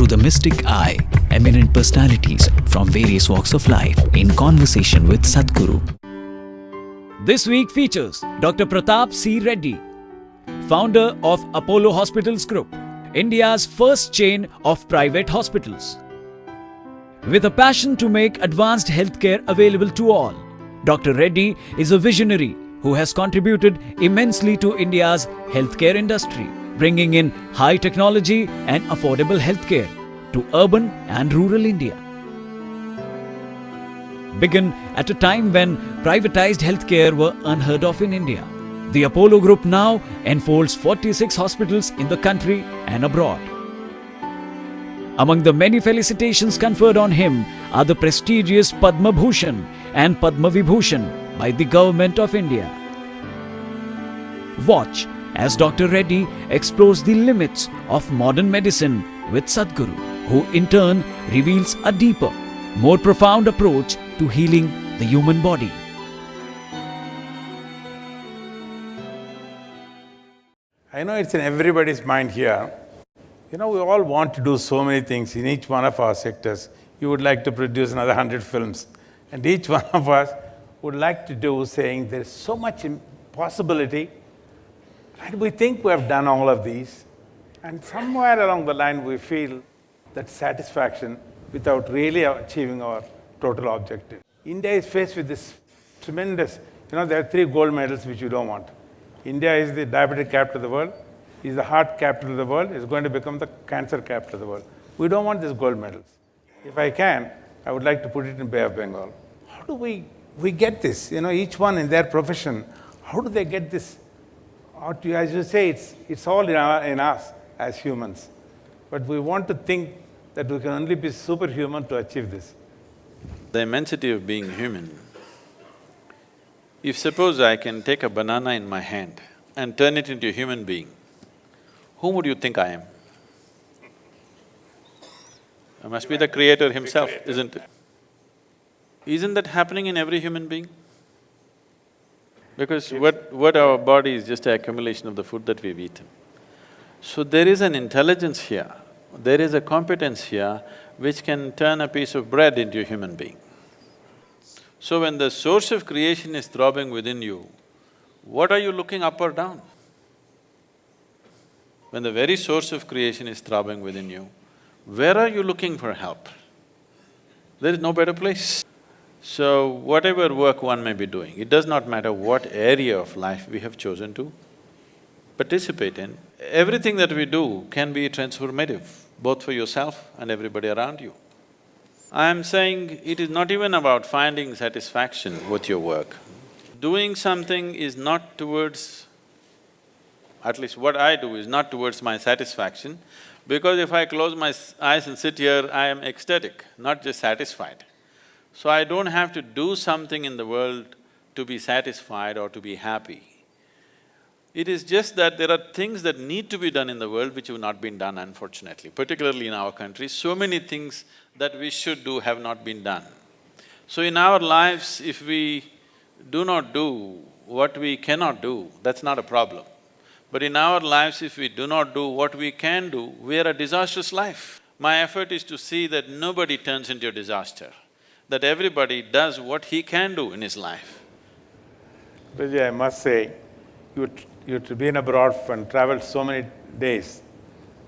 through the mystic eye, eminent personalities from various walks of life in conversation with Sadhguru. This week features Dr. Prathap C. Reddy, founder of Apollo Hospitals Group, India's first chain of private hospitals. With a passion to make advanced healthcare available to all, Dr. Reddy is a visionary who has contributed immensely to India's healthcare industry, bringing in high technology and affordable healthcare to urban and rural India. Begun at a time when privatized healthcare were unheard of in India, the Apollo Group now enfolds 46 hospitals in the country and abroad. Among the many felicitations conferred on him are the prestigious Padma Bhushan and Padma Vibhushan by the Government of India. Watch as Dr. Reddy explores the limits of modern medicine with Sadhguru, who in turn reveals a deeper, more profound approach to healing the human body. I know it's in everybody's mind here. We all want to do so many things in each one of our sectors. You would like to produce another 100 films. And each one of us would like to do, saying there's so much possibility. And we think we have done all of these. And somewhere along the line, we feel that satisfaction without really achieving our total objective. India is faced with this tremendous, there are 3 gold medals which you don't want. India is the diabetic capital of the world, is the heart capital of the world, is going to become the cancer capital of the world. We don't want these gold medals. If I can, I would like to put it in Bay of Bengal. How do we get this? Each one in their profession, how do they get this? As you say, it's all in us as humans. But we want to think that we can only be superhuman to achieve this. The immensity of being human. If suppose I can take a banana in my hand and turn it into a human being, whom would you think I am? I must be the creator himself, isn't it? Isn't that happening in every human being? Because what our body is just an accumulation of the food that we've eaten. So there is an intelligence here, there is a competence here which can turn a piece of bread into a human being. So when the source of creation is throbbing within you, what are you looking up or down? When the very source of creation is throbbing within you, where are you looking for help? There is no better place. So whatever work one may be doing, it does not matter what area of life we have chosen to participate in, everything that we do can be transformative, both for yourself and everybody around you. I am saying it is not even about finding satisfaction with your work. Doing something is not towards, at least what I do is not towards my satisfaction, because if I close my eyes and sit here, I am ecstatic, not just satisfied. So I don't have to do something in the world to be satisfied or to be happy. It is just that there are things that need to be done in the world which have not been done, unfortunately, particularly in our country. So many things that we should do have not been done. So in our lives, if we do not do what we cannot do, that's not a problem. But in our lives, if we do not do what we can do, we are a disastrous life. My effort is to see that nobody turns into a disaster, that everybody does what he can do in his life. Vijay, I must say, you've been abroad and traveled so many days,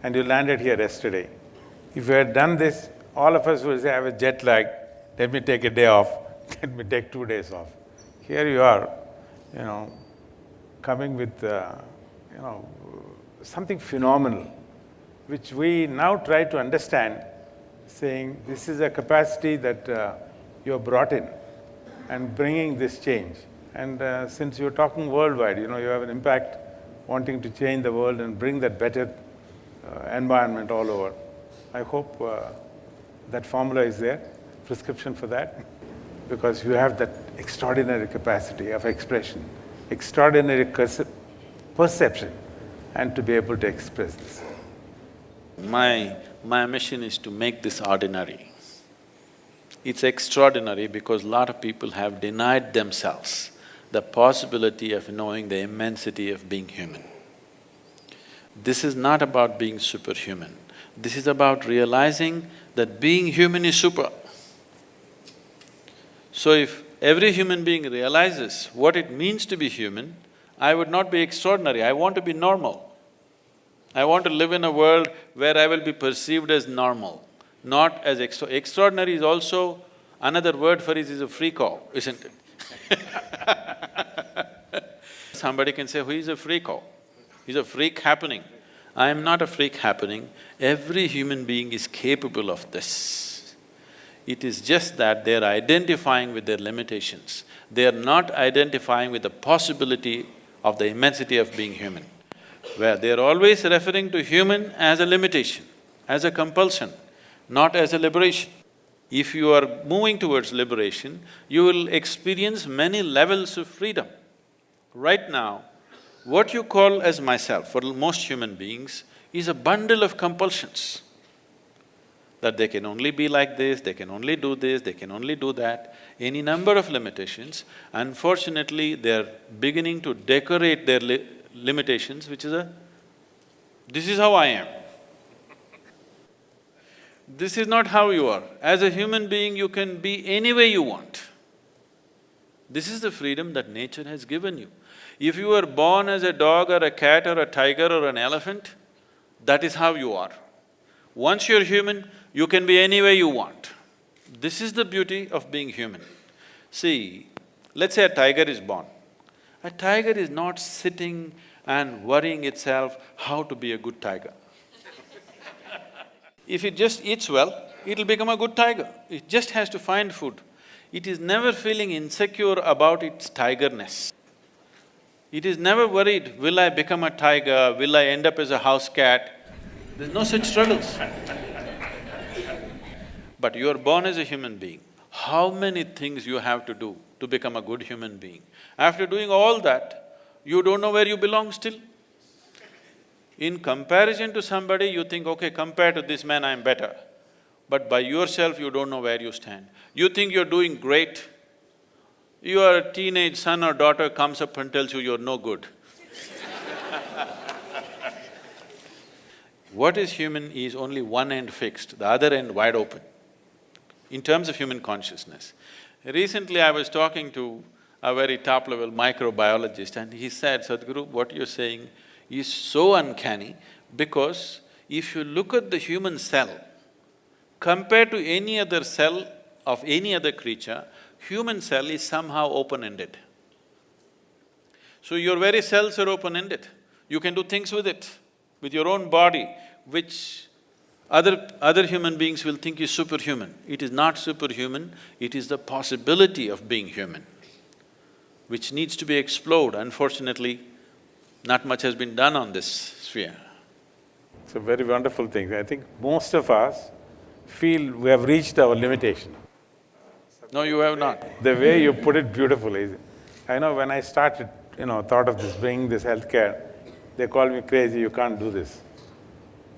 and you landed here yesterday. If you had done this, all of us would say, I have a jet lag, let me take a day off, let me take 2 days off. Here you are, coming with, something phenomenal, which we now try to understand, saying this is a capacity that you have brought in and bringing this change. And since you're talking worldwide, you have an impact wanting to change the world and bring that better environment all over. I hope that formula is there, prescription for that, because you have that extraordinary capacity of expression, extraordinary perception, and to be able to express this. My mission is to make this ordinary. It's extraordinary because a lot of people have denied themselves the possibility of knowing the immensity of being human. This is not about being superhuman. This is about realizing that being human is super. So if every human being realizes what it means to be human, I would not be extraordinary, I want to be normal. I want to live in a world where I will be perceived as normal, not as extraordinary is also… another word for it is a freako, isn't it? Somebody can say, who is a freako? He's a freak happening. I am not a freak happening. Every human being is capable of this. It is just that they're identifying with their limitations. They're not identifying with the possibility of the immensity of being human, where they're always referring to human as a limitation, as a compulsion, not as a liberation. If you are moving towards liberation, you will experience many levels of freedom. Right now, what you call as myself, for most human beings, is a bundle of compulsions. That they can only be like this, they can only do this, they can only do that, any number of limitations. Unfortunately, they're beginning to decorate their limitations, which is this is how I am. This is not how you are. As a human being, you can be any way you want. This is the freedom that nature has given you. If you were born as a dog or a cat or a tiger or an elephant, that is how you are. Once you're human, you can be any way you want. This is the beauty of being human. See, let's say a tiger is born. A tiger is not sitting and worrying itself how to be a good tiger. If it just eats well, it'll become a good tiger. It just has to find food. It is never feeling insecure about its tigerness. It is never worried, will I become a tiger, will I end up as a house cat? There's no such struggles. But you are born as a human being. How many things you have to do to become a good human being? After doing all that, you don't know where you belong still. In comparison to somebody, you think, okay, compared to this man, I'm better. But by yourself, you don't know where you stand. You think you're doing great. Your teenage son or daughter comes up and tells you you're no good. What is human is only one end fixed, the other end wide open, in terms of human consciousness. Recently, I was talking to a very top-level microbiologist and he said, Sadhguru, what you're saying is so uncanny because if you look at the human cell, compared to any other cell of any other creature, human cell is somehow open-ended. So your very cells are open-ended. You can do things with it, with your own body, which other human beings will think is superhuman. It is not superhuman, it is the possibility of being human, which needs to be explored. Unfortunately, not much has been done on this sphere. It's a very wonderful thing. I think most of us feel we have reached our limitation. No, you have not. The way you put it beautifully. I know when I started, thought of this, bringing this healthcare, they called me crazy, you can't do this.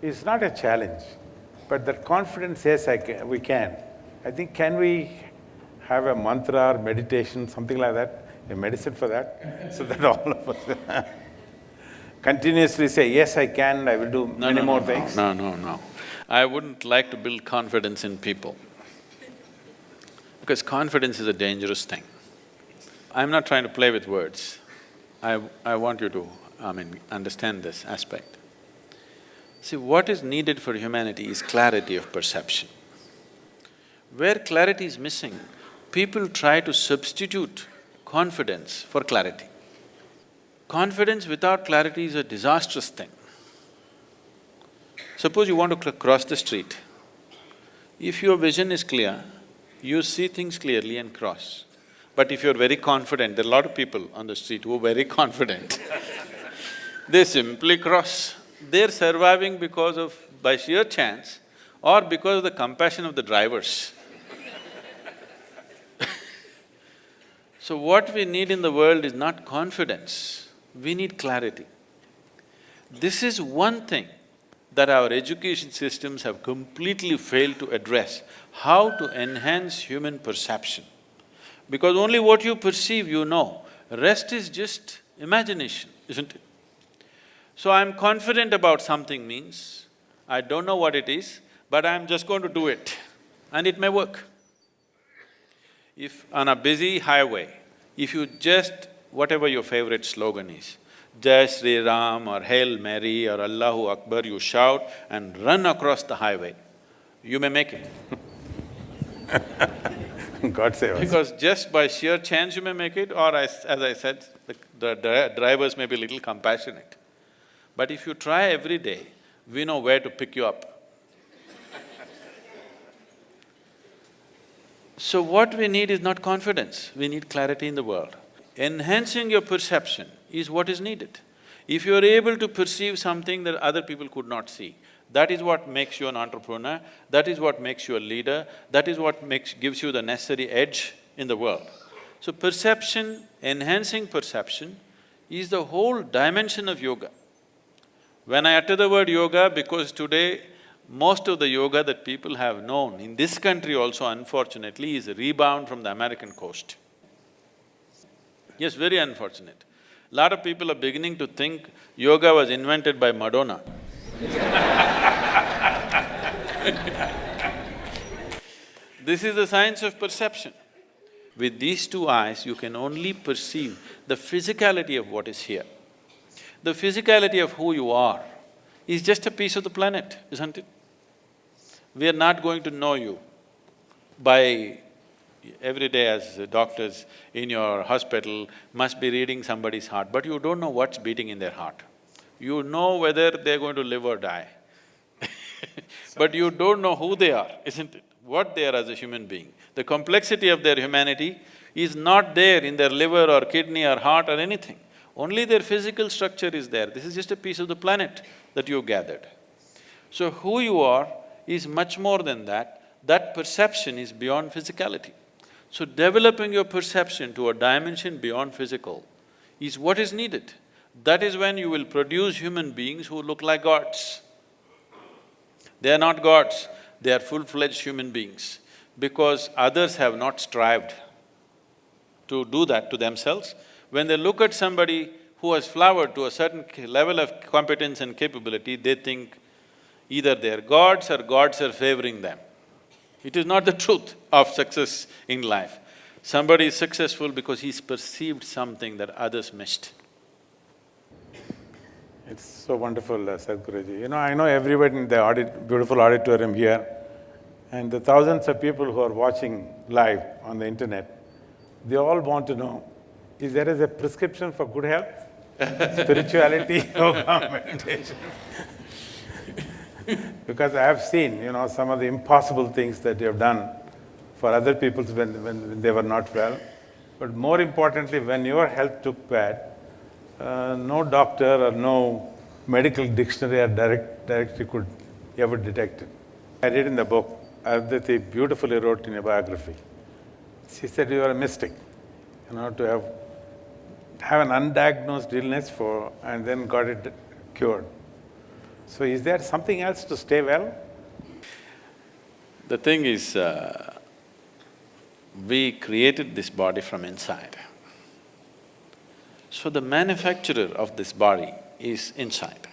It's not a challenge, but that confidence says we can. I think, can we have a mantra or meditation, something like that, a medicine for that, so that all of us continuously say, yes, I can, I will do many more things? No. I wouldn't like to build confidence in people, because confidence is a dangerous thing. I'm not trying to play with words. I want you to, understand this aspect. See, what is needed for humanity is clarity of perception. Where clarity is missing, people try to substitute confidence for clarity. Confidence without clarity is a disastrous thing. Suppose you want to cross the street. If your vision is clear, you see things clearly and cross. But if you're very confident, there are a lot of people on the street who are very confident, they simply cross. They're surviving by sheer chance or because of the compassion of the drivers. So what we need in the world is not confidence, we need clarity. This is one thing that our education systems have completely failed to address, how to enhance human perception. Because only what you perceive you know, rest is just imagination, isn't it? So I'm confident about something means I don't know what it is, but I'm just going to do it, and it may work. If on a busy highway, if you just… whatever your favorite slogan is, Jai Sri Ram or Hail Mary or Allahu Akbar, you shout and run across the highway, you may make it. God save us. Because just by sheer chance you may make it, or as I said, the drivers may be a little compassionate. But if you try every day, we know where to pick you up. So what we need is not confidence, we need clarity in the world. Enhancing your perception is what is needed. If you are able to perceive something that other people could not see, that is what makes you an entrepreneur, that is what makes you a leader, that is what gives you the necessary edge in the world. So perception, enhancing perception is the whole dimension of yoga. When I utter the word yoga, because today most of the yoga that people have known in this country also unfortunately is a rebound from the American coast. Yes, very unfortunate. Lot of people are beginning to think yoga was invented by Madonna. This is the science of perception. With these two eyes, you can only perceive the physicality of what is here. The physicality of who you are is just a piece of the planet, isn't it? We are not going to know you by… every day as doctors in your hospital must be reading somebody's heart, but you don't know what's beating in their heart. You know whether they're going to live or die but you don't know who they are, isn't it? What they are as a human being. The complexity of their humanity is not there in their liver or kidney or heart or anything. Only their physical structure is there. This is just a piece of the planet that you've gathered. So who you are is much more than that. That perception is beyond physicality. So developing your perception to a dimension beyond physical is what is needed. That is when you will produce human beings who look like gods. They are not gods, they are full-fledged human beings, because others have not strived to do that to themselves. When they look at somebody who has flowered to a certain level of competence and capability, they think either they're gods or gods are favoring them. It is not the truth of success in life. Somebody is successful because he's perceived something that others missed. It's so wonderful, Sadhguruji. You know, I know everybody in the beautiful auditorium here, and the thousands of people who are watching live on the internet, they all want to know, is there a prescription for good health? Spirituality, yoga, meditation. Because I have seen, some of the impossible things that you have done for other people when they were not well. But more importantly, when your health took bad, no doctor or no medical dictionary or directory could ever detect it. I read in the book, Aditi beautifully wrote in a biography. She said, you are a mystic, to have an undiagnosed illness and then got it cured. So is there something else to stay well? The thing is, we created this body from inside. So the manufacturer of this body is inside.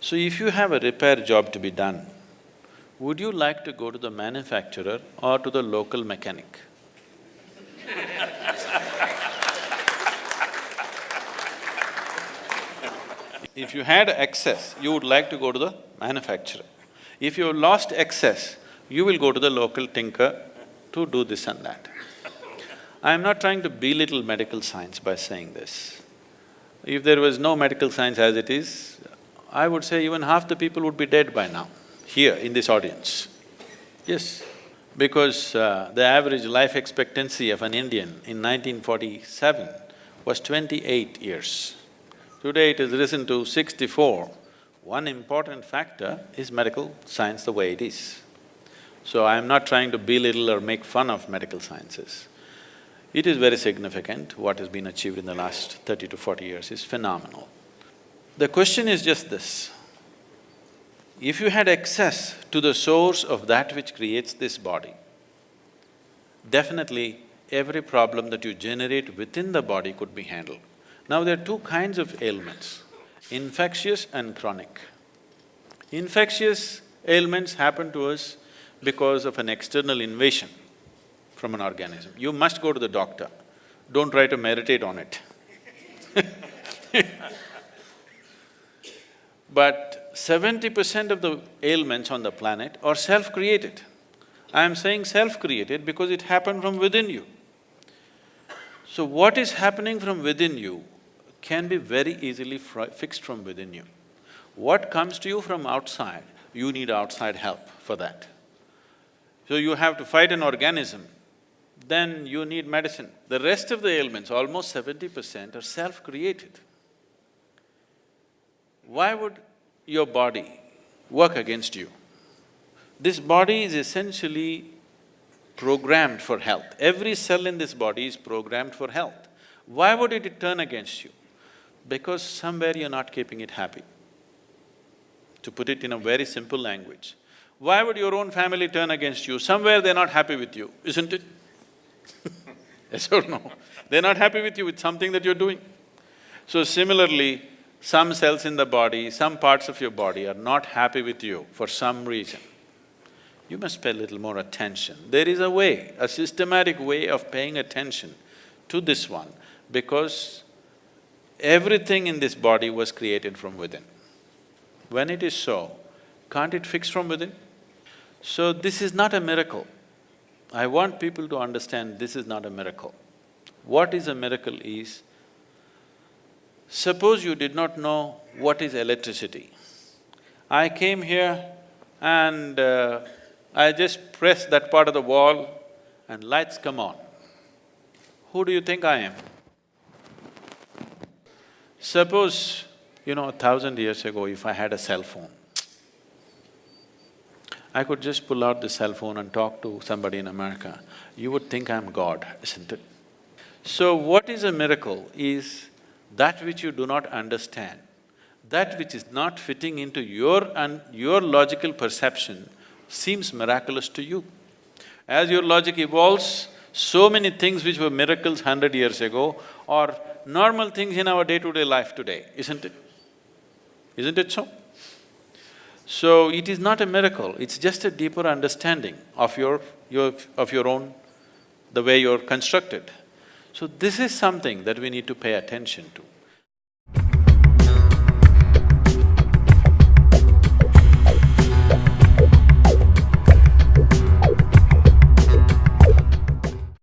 So if you have a repair job to be done, would you like to go to the manufacturer or to the local mechanic? If you had excess, you would like to go to the manufacturer. If you lost excess, you will go to the local tinker to do this and that. I am not trying to belittle medical science by saying this. If there was no medical science as it is, I would say even half the people would be dead by now, here in this audience. Yes, because the average life expectancy of an Indian in 1947 was 28 years. Today it has risen to 64. One important factor is medical science the way it is. So I am not trying to belittle or make fun of medical sciences. It is very significant. What has been achieved in the last 30 to 40 years is phenomenal. The question is just this: if you had access to the source of that which creates this body, definitely every problem that you generate within the body could be handled. Now there are two kinds of ailments, infectious and chronic. Infectious ailments happen to us because of an external invasion from an organism. You must go to the doctor. Don't try to meditate on it. But 70% of the ailments on the planet are self-created. I am saying self-created because it happened from within you. So what is happening from within you can be very easily fixed from within you. What comes to you from outside, you need outside help for that. So you have to fight an organism, then you need medicine. The rest of the ailments, almost 70%, are self-created. Why would your body work against you? This body is essentially programmed for health. Every cell in this body is programmed for health. Why would it turn against you? Because somewhere you're not keeping it happy. To put it in a very simple language, why would your own family turn against you? Somewhere they're not happy with you, isn't it? Yes or no? They're not happy with you with something that you're doing. So similarly, some cells in the body, some parts of your body are not happy with you for some reason. You must pay a little more attention. There is a way, a systematic way of paying attention to this one, because everything in this body was created from within. When it is so, can't it fix from within? So this is not a miracle. I want people to understand this is not a miracle. What is a miracle is, suppose you did not know what is electricity. I came here and I just press that part of the wall and lights come on. Who do you think I am? Suppose, 1,000 years ago, if I had a cell phone, I could just pull out the cell phone and talk to somebody in America. You would think I'm God, isn't it? So what is a miracle is that which you do not understand, that which is not fitting into your logical perception seems miraculous to you. As your logic evolves, so many things which were miracles 100 years ago are normal things in our day-to-day life today, isn't it? Isn't it so? So it is not a miracle, it's just a deeper understanding of your own, the way you're constructed. So this is something that we need to pay attention to.